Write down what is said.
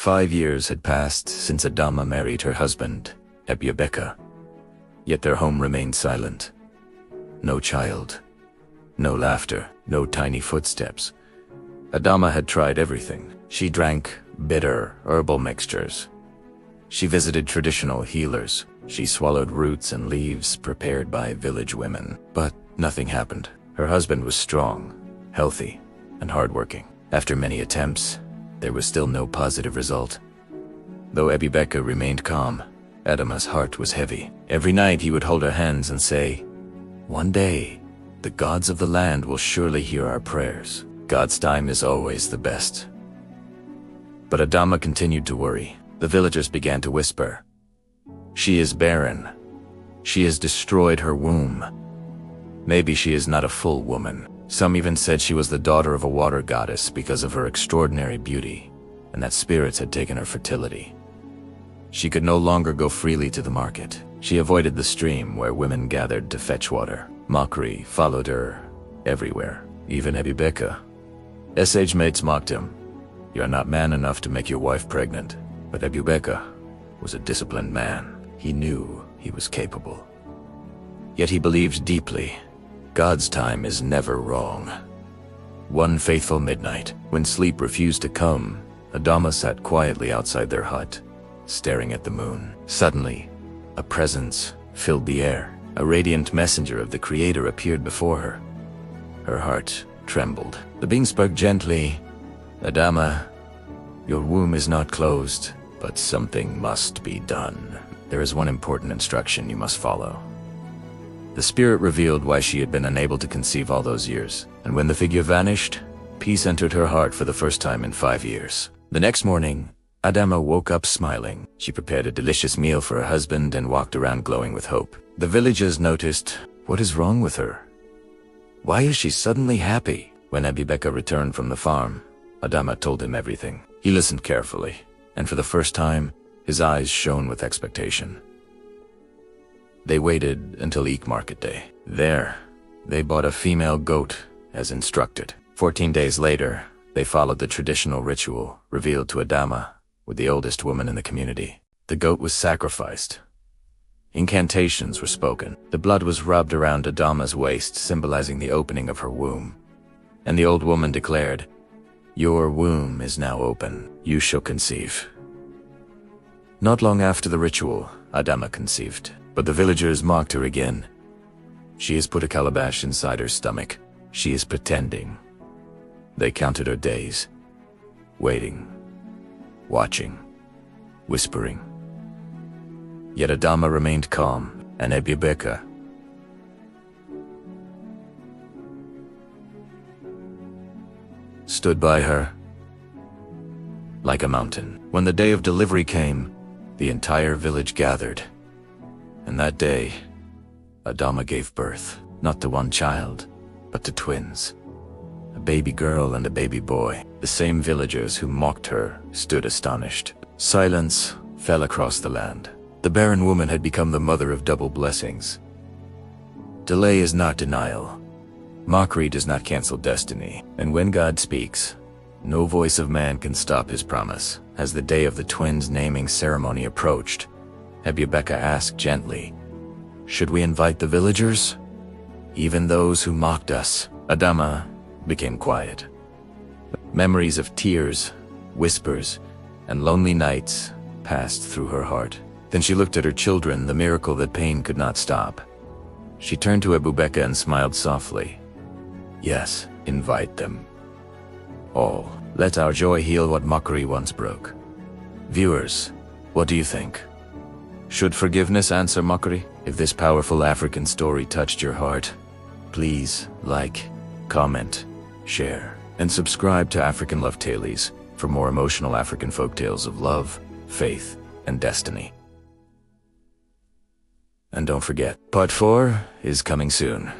5 years had passed since Adama married her husband, Ebiabeka. Yet their home remained silent. No child, no laughter, no tiny footsteps. Adama had tried everything. She drank bitter herbal mixtures. She visited traditional healers. She swallowed roots and leaves prepared by village women. But nothing happened. Her husband was strong, healthy, and hardworking. After many attempts, there was still no positive result. Though Ebiabeka remained calm, Adama's heart was heavy. Every night he would hold her hands and say, "One day, the gods of the land will surely hear our prayers. God's time is always the best." But Adama continued to worry. The villagers began to whisper, "She is barren. She has destroyed her womb. Maybe she is not a full woman." Some even said she was the daughter of a water goddess because of her extraordinary beauty, and that spirits had taken her fertility. She could no longer go freely to the market. She avoided the stream where women gathered to fetch water. Mockery followed her everywhere, even Ebiabeka. Age mates mocked him. "You are not man enough to make your wife pregnant." But Ebiabeka was a disciplined man. He knew he was capable. Yet he believed deeply, God's time is never wrong. One fateful midnight, when sleep refused to come, Adama sat quietly outside their hut, staring at the moon. Suddenly, a presence filled the air. A radiant messenger of the Creator appeared before her. Her heart trembled. The being spoke gently, "Adama, your womb is not closed, but something must be done. There is one important instruction you must follow." The spirit revealed why she had been unable to conceive all those years, and when the figure vanished, peace entered her heart for the first time in 5 years. The next morning, Adama woke up smiling. She prepared a delicious meal for her husband and walked around glowing with hope. The villagers noticed, "What is wrong with her? Why is she suddenly happy?" When Ebiabeka returned from the farm, Adama told him everything. He listened carefully, and for the first time, his eyes shone with expectation. They waited until Eek market day. There, they bought a female goat as instructed. 14 days later, they followed the traditional ritual revealed to Adama with the oldest woman in the community. The goat was sacrificed. Incantations were spoken. The blood was rubbed around Adama's waist, symbolizing the opening of her womb. And the old woman declared, "Your womb is now open. You shall conceive." Not long after the ritual, Adama conceived. But the villagers mocked her again. "She has put a calabash inside her stomach. She is pretending." They counted her days, waiting, watching, whispering. Yet Adama remained calm, and Ebiabeka stood by her like a mountain. When the day of delivery came, the entire village gathered. And that day, Adama gave birth, not to one child, but to twins. A baby girl and a baby boy. The same villagers who mocked her stood astonished. Silence fell across the land. The barren woman had become the mother of double blessings. Delay is not denial. Mockery does not cancel destiny. And when God speaks, no voice of man can stop his promise. As the day of the twins' naming ceremony approached, Ebiabeka asked gently, "Should we invite the villagers? Even those who mocked us?" Adama became quiet. Memories of tears, whispers, and lonely nights passed through her heart. Then she looked at her children, the miracle that pain could not stop. She turned to Ebiabeka and smiled softly. "Yes, invite them. All. Let our joy heal what mockery once broke." Viewers, what do you think? Should forgiveness answer mockery? If this powerful African story touched your heart, please like, comment, share, and subscribe to African Love Tales for more emotional African folktales of love, faith, and destiny. And don't forget, part 4 is coming soon.